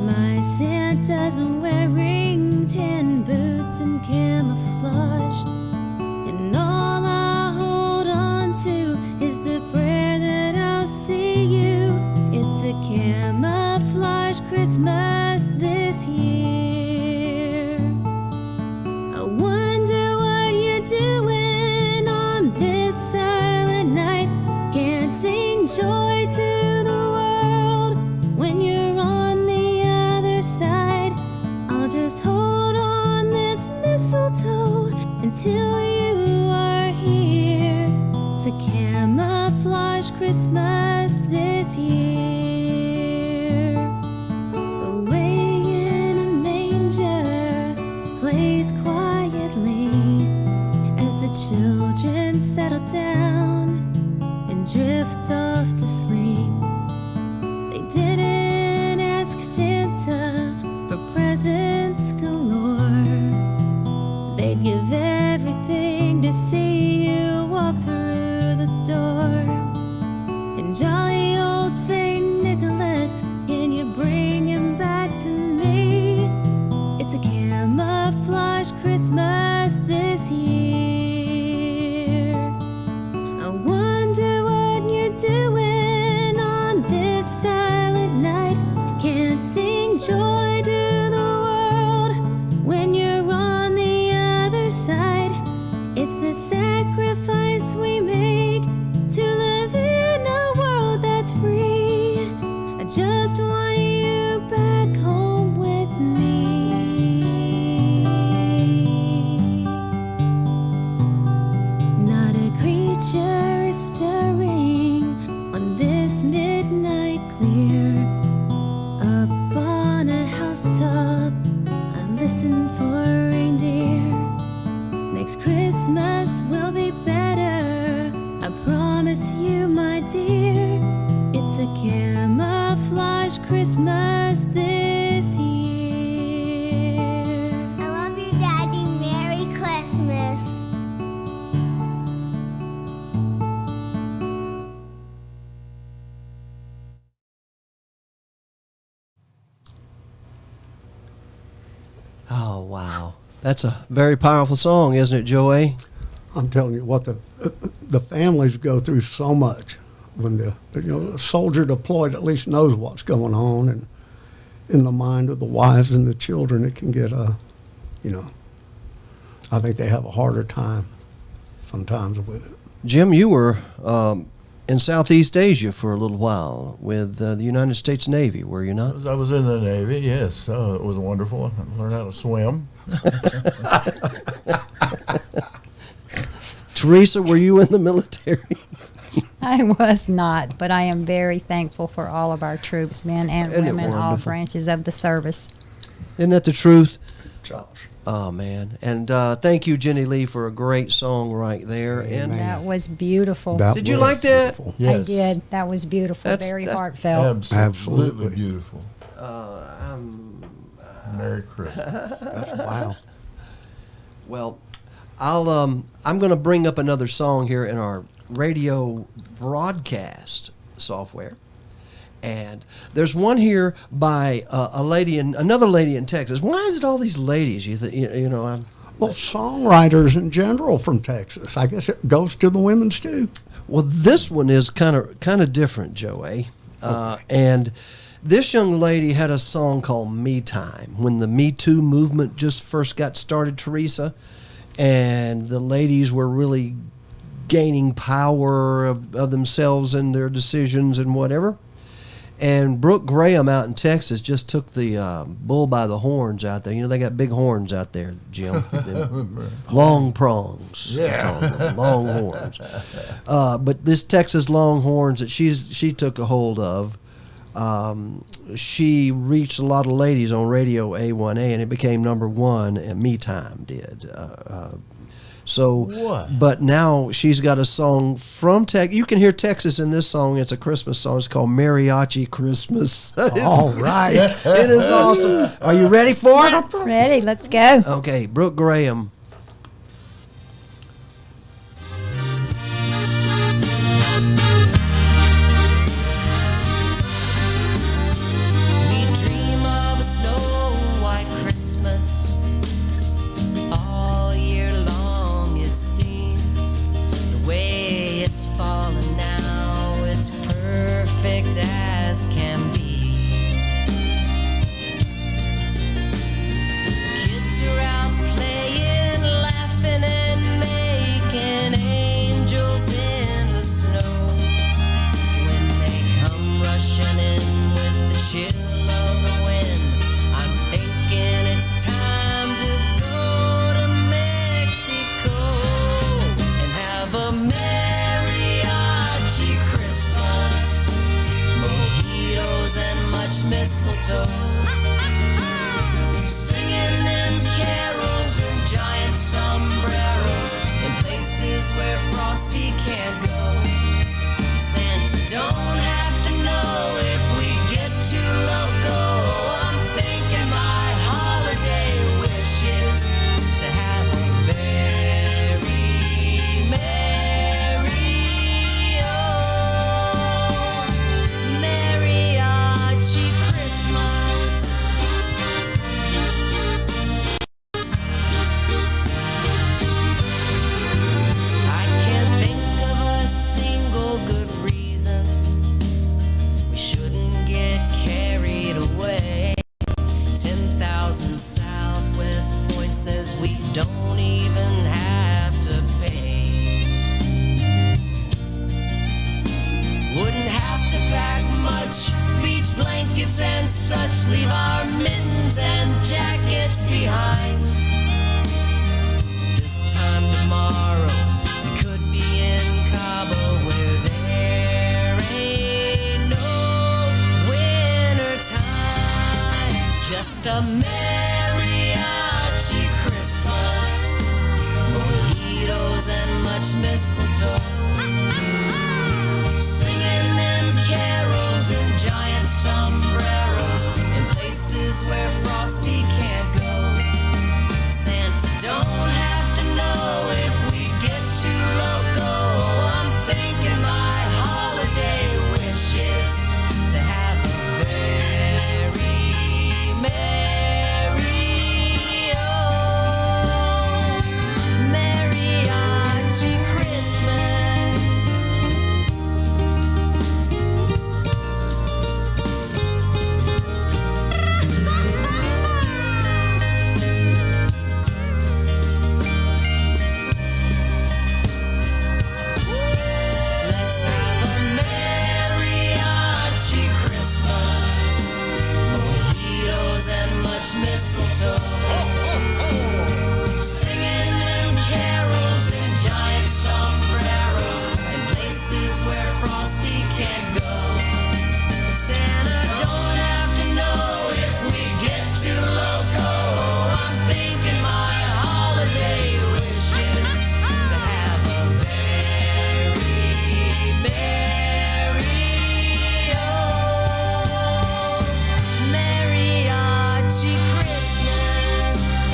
S11: my Santa's wearing tan boots and camouflage, and all I hold on to is the prayer that I'll see you. It's a camouflage Christmas this year. I wonder what you're doing on this silent night. Can't sing joy to the world when you're on the other side. I'll just hold on this mistletoe until you are here. It's a camouflage Christmas this year. Away in a manger plays quietly as the children settle down and drift off to sleep. They didn't ask Santa for presents galore. They'd give everything to see you walk through the door. And jolly old Saint Nicholas, can you bring him back to me? It's a camouflage Christmas this year. I wonder what you're doing on this silent night. Can't see camouflage Christmas this year. I love you, Daddy. Merry Christmas.
S2: Oh, wow. That's a very powerful song, isn't it, Joey?
S4: I'm telling you what, the families go through so much when the soldier deployed at least knows what's going on, and in the mind of the wives and the children, it can get I think they have a harder time sometimes with it.
S2: Jim, you were in Southeast Asia for a little while with the United States Navy, were you not?
S3: I was in the Navy, yes. It was wonderful. I learned how to swim.
S2: Teresa, were you in the military?
S5: I was not, but I am very thankful for all of our troops, men and
S2: Isn't it
S5: women, all
S2: wonderful?
S5: branches of the service.
S2: Isn't that the truth?
S4: Josh.
S2: Oh, man. And thank you, Jenny Lee, for a great song right there. And
S5: That was beautiful.
S2: Did you like that?
S5: I did. That was beautiful. Very heartfelt.
S3: Absolutely beautiful. Merry Christmas.
S4: Wow.
S2: Well, I'm going to bring up another song here in our radio broadcast software. And there's one here by another lady in Texas. Why is it all these ladies?
S4: Well, songwriters in general from Texas. I guess it goes to the women's too.
S2: Well, this one is kind of different, Joey. And this young lady had a song called "Me Time" when the Me Too movement just first got started, Teresa, and the ladies were really gaining power of themselves and their decisions and whatever. And Brooke Graham out in Texas just took the bull by the horns out there. You know, they got big horns out there, Jim. Long prongs.
S3: Yeah.
S2: Long horns. But this Texas Longhorns that she took a hold of, she reached a lot of ladies on Radio A1A, and it became #1, and Me Time did. But now she's got a song from Texas. You can hear Texas in this song. It's a Christmas song. It's called Mariachi Christmas.
S4: All right.
S2: It is awesome. Are you ready for it?
S5: Ready. Let's go.
S2: Okay, Brooke Graham.
S1: We dream of a snow white Christmas all year long, it seems. The way it's fallen now, it's perfect as can be. Kids are out playing, laughing and making angels in the snow. When they come rushing in with the chill of the wind, I'm thinking it's time to go to Mexico and have a mariachi Christmas, mojitos and much mistletoe, singing them carols in giant sombreros in places where Frosty can't go. Santa don't have to know if we get too low go. I'm thinking my holiday wish is to have a very mariachi Christmas. I can't think of a single good reason we shouldn't get carried away. 10,000 Southwest Point says we don't even have to pay. Wouldn't have to pack much, beach blankets and such. Leave our mittens and jackets behind. This time tomorrow we could be in Cabo where there ain't no winter time. Just a mariachi Christmas, mojitos and much mistletoe, singing them carols in mistletoe. Singing them carols in giant sombreros and places where Frosty can't go. Santa don't have to know if we get too loco. I'm thinking my holiday wish is to have a very merry old mariachi Christmas.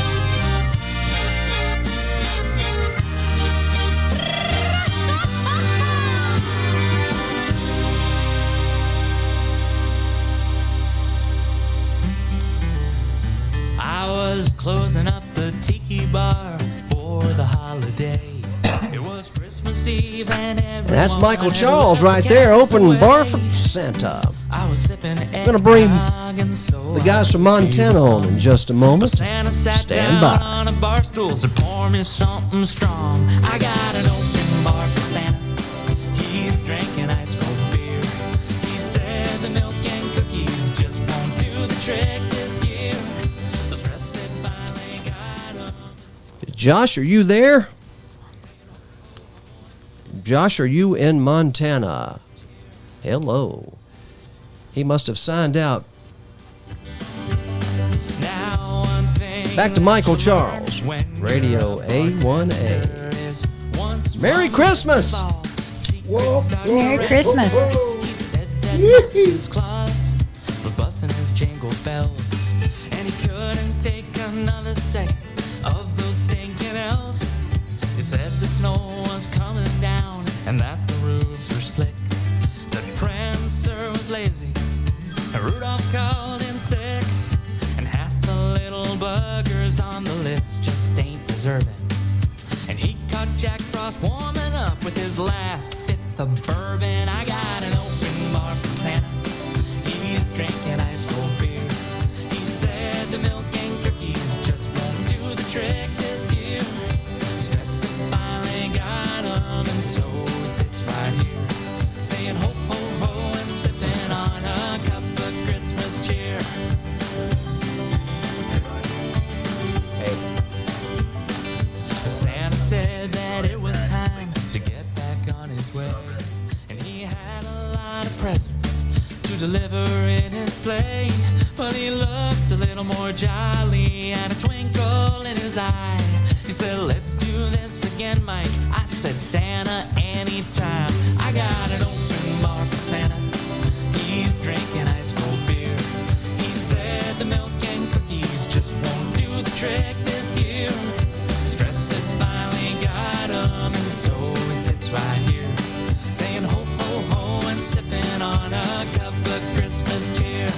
S1: I was closing up the tiki bar for the holiday. It was Christmas Eve and everyone
S2: That's Michael
S1: had
S2: Charles
S1: left
S2: right
S1: the
S2: there,
S1: cast
S2: opening
S1: away.
S2: bar for Santa.
S1: I was sipping
S2: Gonna bring
S1: eggnog and so
S2: the guys from Montana on in just a moment.
S1: Santa sat
S2: Stand
S1: down
S2: by.
S1: on a bar stool, so pour me something strong. I got an open bar for Santa. He's drinking ice cold beer. He said the milk and cookies just won't do the trick this year. The stress had finally got him.
S2: Josh, are you there? Josh, are you in Montana? Hello. He must have signed out.
S1: Now one thing
S2: Back to Michael
S1: that you
S2: Charles,
S1: learn when
S2: Radio
S1: you're a bartender
S2: A1A.
S1: is once
S2: Merry
S1: one
S2: Christmas!
S1: ball, secrets start to
S5: Merry
S1: rain.
S5: Christmas.
S1: He said that Mrs. Claus was busting his jingle bells, and he couldn't take another second of those stinking elves. He said the snow was coming down and that the roofs were slick. The Prancer was lazy, and Rudolph called in sick, and half the little buggers on the list just ain't deserving. And he caught Jack Frost warming up with his last fifth of bourbon. I got an open bar for Santa. He's drinking ice cold beer. He said the milk and cookies just won't do the trick this year. Stress had finally got him, and so he sits right here, saying ho ho ho and sipping on a cup of Christmas cheer. Santa said that it was time to get back on his way, and he had a lot of presents to deliver in his sleigh. But he looked a little more jolly and a twinkle in his eye. He said, let's do this again, Mike. I said, Santa, anytime. I got an open bar for Santa. He's drinking ice cold beer. He said the milk and cookies just won't do the trick this year. Stress had finally got him, and so he sits right here, saying ho ho ho and sipping on a cup of Christmas cheer.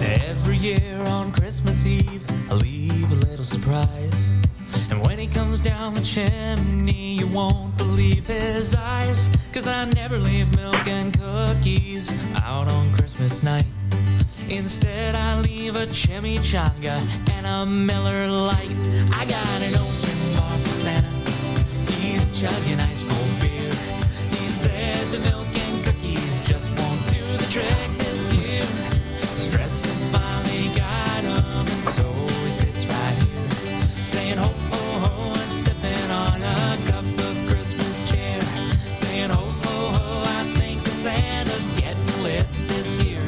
S1: Every year on Christmas Eve, I leave a little surprise. And when he comes down the chimney, you won't believe his eyes. 'Cause I never leave milk and cookies out on Christmas night. Instead, I leave a chimichanga and a Miller Lite. I got an open bar for Santa. He's chugging ice cold beer. He said the milk and cookies just won't do the trick this year. Stress had finally got him, and so he sits right here, saying ho ho ho and sipping on a cup of Christmas cheer. Saying ho ho ho, I think that Santa's getting lit this year.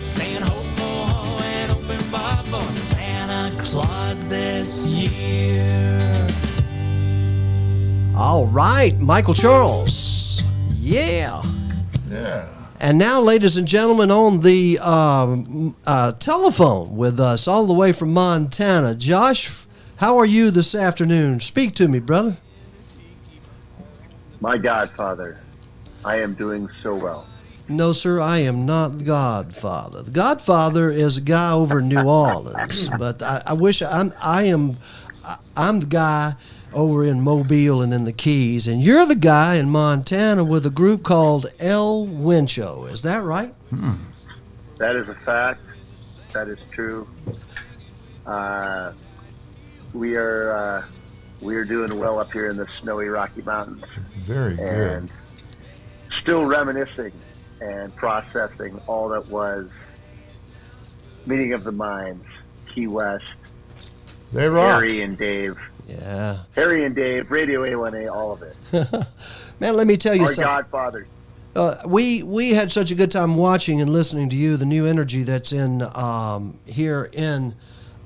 S1: Saying ho ho ho and open bar for Santa Claus this year.
S2: All right, Michael Charles. Yeah.
S3: Yeah.
S2: And now, ladies and gentlemen, on the telephone with us all the way from Montana, Josh, how are you this afternoon? Speak to me, brother.
S15: My Godfather, I am doing so well.
S2: No, sir, I am not the Godfather. The Godfather is a guy over in New Orleans, but I wish I'm the guy over in Mobile and in the Keys, and you're the guy in Montana with a group called El Wincho. Is that right?
S15: That is a fact. That is true. We are doing well up here in the snowy Rocky Mountains.
S3: Very good.
S15: And still reminiscing and processing all that was Meeting of the Minds, Key West,
S3: They rock.
S15: Harry and Dave.
S2: Yeah.
S15: Harry and Dave, Radio A1A, all of it.
S2: Man, let me tell you
S15: Our
S2: something.
S15: godfathers.
S2: We had such a good time watching and listening to you. The new energy that's in here in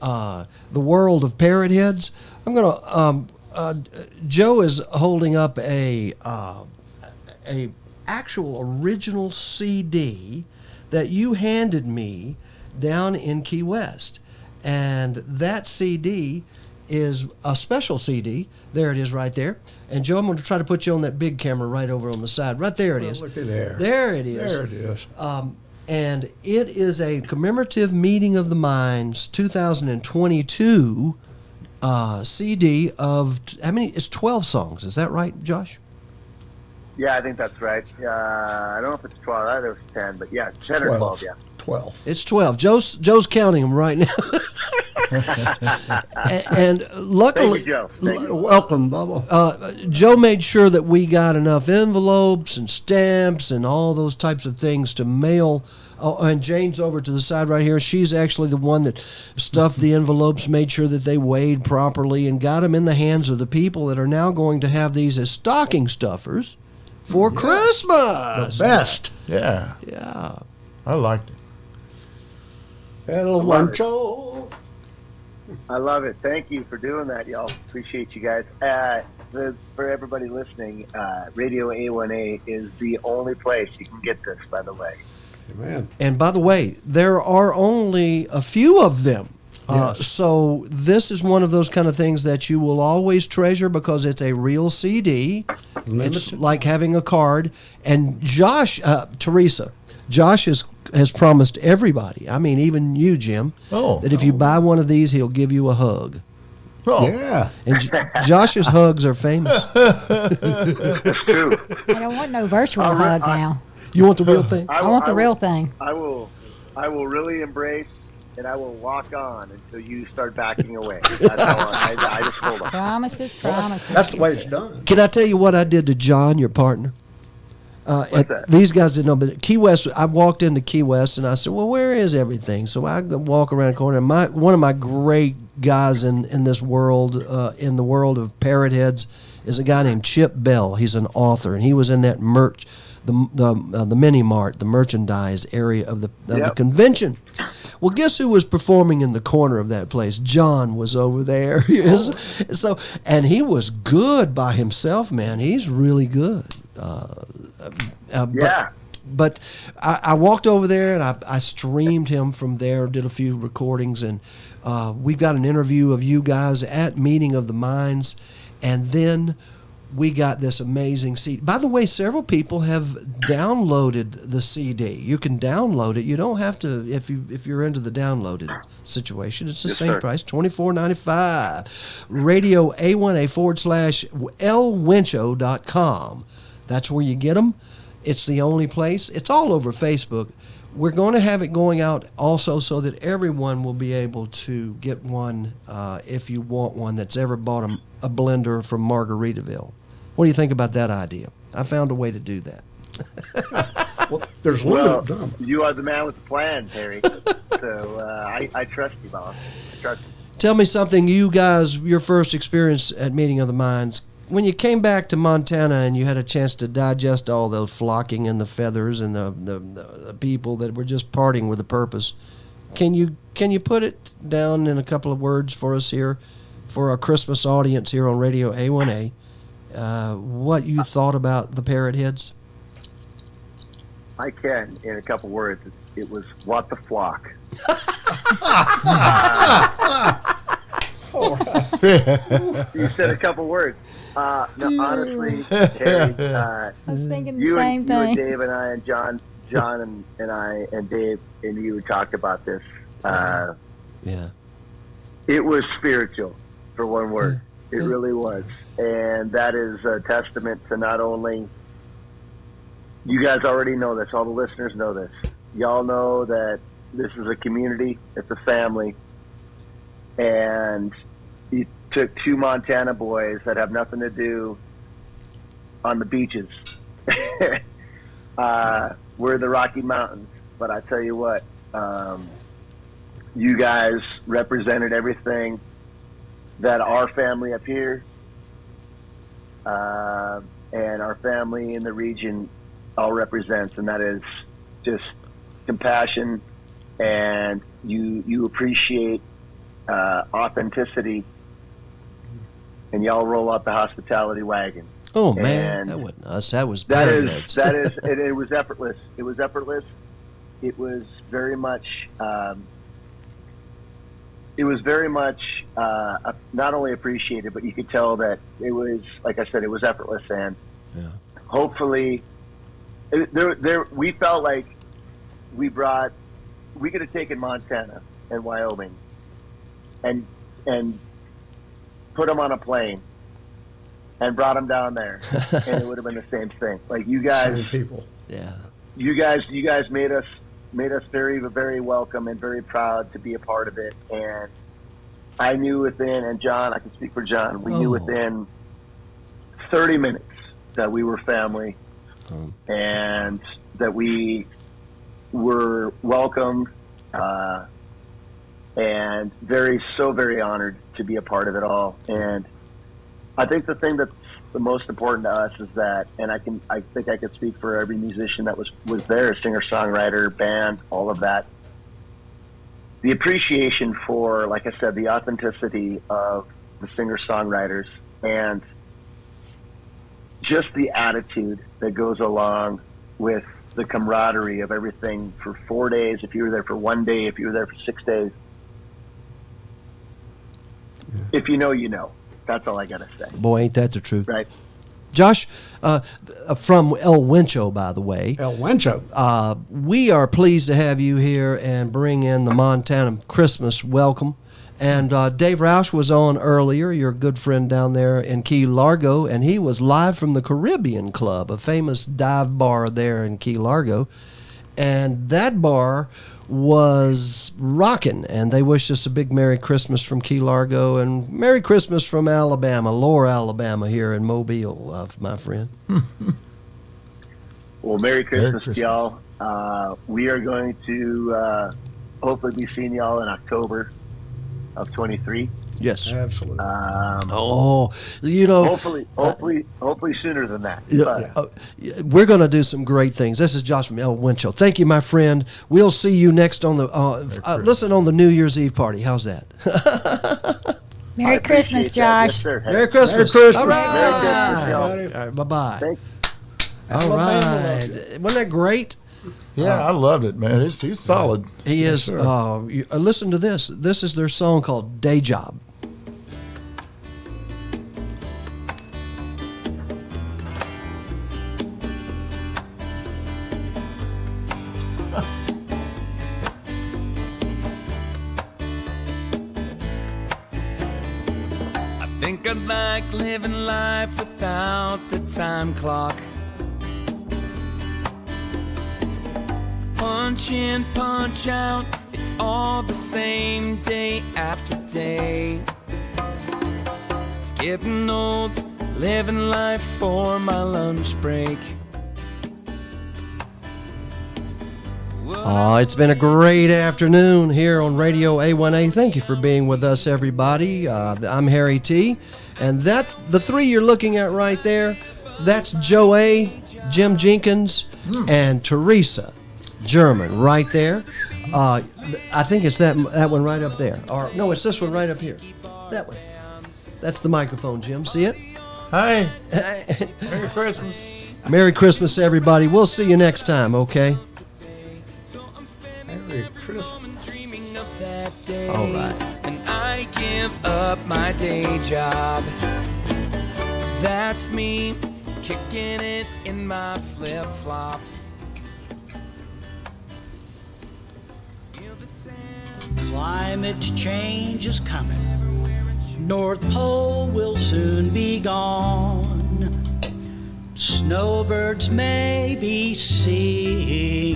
S2: the world of Parrot Heads. I'm gonna. Joe is holding up a actual original CD that you handed me down in Key West, and that CD is a special CD. There it is right there. And Joe, I'm going to try to put you on that big camera right over on the side. Right there it is.
S4: Look at there.
S2: There it is.
S4: There it is.
S2: And it is a commemorative Meeting of the Minds 2022 CD of, how many? It's 12 songs. Is that right, Josh?
S15: Yeah, I think that's right. I don't know if it's 12. I thought it was 10, but yeah, 10 or 12, yeah.
S4: 12.
S2: It's 12. Joe's counting them right now. and luckily,
S15: Thank you, Joe. Thank you.
S4: Welcome, Bubba.
S2: Joe made sure that we got enough envelopes and stamps and all those types of things to mail. Oh, and Jane's over to the side right here. She's actually the one that stuffed the envelopes, made sure that they weighed properly, and got them in the hands of the people that are now going to have these as stocking stuffers for Christmas.
S4: The best.
S3: Yeah.
S2: Yeah.
S3: I liked it.
S4: Hello, Wancho.
S15: I love it. Thank you for doing that, y'all. Appreciate you guys. For everybody listening, Radio A1A is the only place you can get this, by the way.
S4: Amen.
S2: And by the way, there are only a few of them.
S4: Yes.
S2: So this is one of those kind of things that you will always treasure because it's a real CD. It's
S4: Limited.
S2: like having a card. And Josh, Teresa, Josh has promised everybody, I mean even you, Jim, that if you buy one of these, he'll give you a hug.
S3: Oh.
S4: Yeah.
S2: And Josh's hugs are famous.
S15: That's true.
S5: I don't want no virtual hug now.
S2: You want the real thing?
S5: I want the real thing.
S15: I will really embrace and I will walk on until you start backing away. That's all. I just hold on.
S5: Promises.
S4: That's the way it's done.
S2: Can I tell you what I did to John, your partner?
S15: that?
S2: These guys didn't know, but Key West, I walked into Key West and I said, well, where is everything? So I walk around the corner. And one of my great guys in this world, in the world of Parrot Heads, is a guy named Chip Bell. He's an author, and he was in that the mini mart, the merchandise area of the convention. Well, guess who was performing in the corner of that place? John was over there. So, and he was good by himself, man. He's really good. But I walked over there and I streamed him from there, did a few recordings, and we got an interview of you guys at Meeting of the Minds, and then we got this amazing CD. By the way, several people have downloaded the CD. You can download it. You don't have to if you're into the downloaded situation. It's the same price, $24.95. RadioA1A /LWincho.com. That's where you get them. It's the only place. It's all over Facebook. We're going to have it going out also so that everyone will be able to get one if you want one that's ever bought a blender from Margaritaville. What do you think about that idea? I found a way to do that.
S4: Well, there's limited time.
S15: You are the man with the plan, Terry. So I trust you, boss. I trust you.
S2: Tell me something, you guys, your first experience at Meeting of the Minds. When you came back to Montana and you had a chance to digest all those flocking and the feathers and the people that were just parting with a purpose, can you put it down in a couple of words for us here, for our Christmas audience here on Radio A1A, what you thought about the Parrot Heads?
S15: I can, in a couple words. It was what the flock. You said a couple words. No, honestly, Terry,
S5: I was thinking the same thing.
S15: You and Dave and I and John and I and Dave and you talked about this.
S2: Yeah.
S15: It was spiritual, for one word. It really was. And that is a testament to not only, you guys already know this, all the listeners know this. Y'all know that this is a community, it's a family, and you took two Montana boys that have nothing to do on the beaches we're the Rocky Mountains, but I tell you what, you guys represented everything that our family up here and our family in the region all represents, and that is just compassion, and you appreciate authenticity, and y'all roll out the hospitality wagon.
S2: Oh man,
S15: And
S2: that wasn't us. That was
S15: that
S2: Paradise.
S15: it was effortless. It was effortless. It was very much not only appreciated, but you could tell that it was, like I said, it was effortless. And hopefully, we felt like we could have taken Montana and Wyoming and put them on a plane and brought them down there, and it would have been the same thing. Like you guys,
S4: Same people.
S2: Yeah.
S15: you guys made us very, very welcome and very proud to be a part of it. And I knew within, and John, I can speak for John, we knew within 30 minutes that we were family and that we were welcomed and so very honored to be a part of it all. And I think the thing that's the most important to us is that, and I think I could speak for every musician that was there, singer-songwriter, band, all of that, the appreciation for, like I said, the authenticity of the singer-songwriters and just the attitude that goes along with the camaraderie of everything for 4 days, if you were there for 1 day, if you were there for 6 days. If you know, you know. That's all I got to say.
S2: Boy, ain't that the truth.
S15: Right.
S2: Josh, from El Wincho, by the way.
S4: El Wincho.
S2: We are pleased to have you here and bring in the Montana Christmas welcome. And Dave Roush was on earlier, your good friend down there in Key Largo, and he was live from the Caribbean Club, a famous dive bar there in Key Largo. And that bar was rocking, and they wished us a big Merry Christmas from Key Largo and Merry Christmas from Alabama, Lower Alabama here in Mobile, my friend.
S15: Well, Merry Christmas, to y'all. We are going to hopefully be seeing y'all in October of 23.
S2: Yes,
S4: absolutely.
S15: Hopefully sooner than that.
S2: We're going to do some great things. This is Josh from El Wincho. Thank you, my friend. We'll see you next on the listen on the New Year's Eve party. How's that?
S5: Merry Christmas, Josh.
S15: Yes,
S2: Merry Christmas.
S4: Merry Christmas.
S2: All right.
S15: Merry Christmas, y'all.
S2: All right, bye-bye. All
S4: Alabama
S2: right.
S4: loves you.
S2: Wasn't that great?
S3: Yeah, I loved it, man. He's solid.
S2: He is.
S4: sir.
S2: Listen to this. This is their song called Day Job.
S8: I think I'd like living life without the time clock. Punch in, punch out, it's all the same day after day. It's getting old, living life for my lunch break.
S2: It's been a great afternoon here on Radio A1A. Thank you for being with us, everybody. I'm Harry T. And the three you're looking at right there, that's Joe A., Jim Jenkins, and Teresa German right there. I think it's that one right up there. Or no, it's this one right up here. That one. That's the microphone, Jim. See it?
S3: Hi. Merry Christmas.
S2: Merry Christmas, everybody. We'll see you next time, okay?
S4: Merry Christmas.
S2: All right.
S8: And I give up my day job. That's me kicking it in my flip-flops.
S16: Climate change is coming. North Pole will soon be gone. Snowbirds may be singing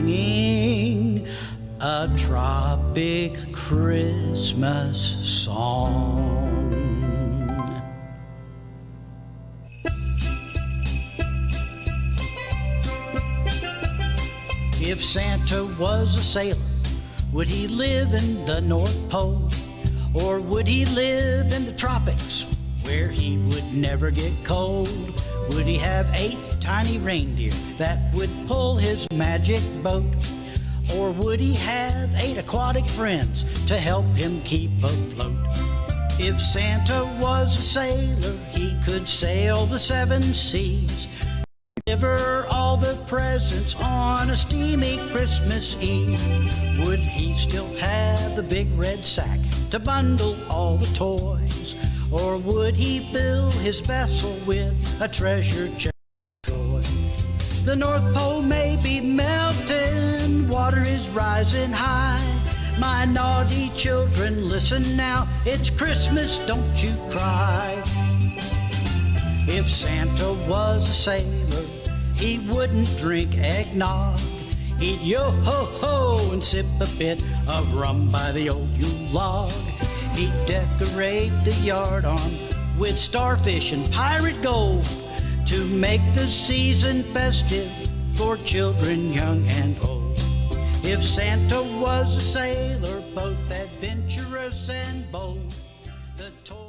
S16: a tropic Christmas song. If Santa was a sailor, would he live in the North Pole? Or would he live in the tropics where he would never get cold? Would he have 8 tiny reindeer that would pull his magic boat? Or would he have 8 aquatic friends to help him keep afloat? If Santa was a sailor, he could sail the 7 seas, deliver all the presents on a steamy Christmas Eve. Would he still have the big red sack to bundle all the toys? Or would he build his vessel with a treasure chest of joy? The North Pole may be melting, water is rising high. My naughty children, listen now, it's Christmas, don't you cry. If Santa was a sailor, he wouldn't drink eggnog. He'd yo-ho-ho and sip a bit of rum by the old Yule log. He'd decorate the yardarm with starfish and pirate gold to make the season festive for children young and old. If Santa was a sailor, both adventurous and bold, the toy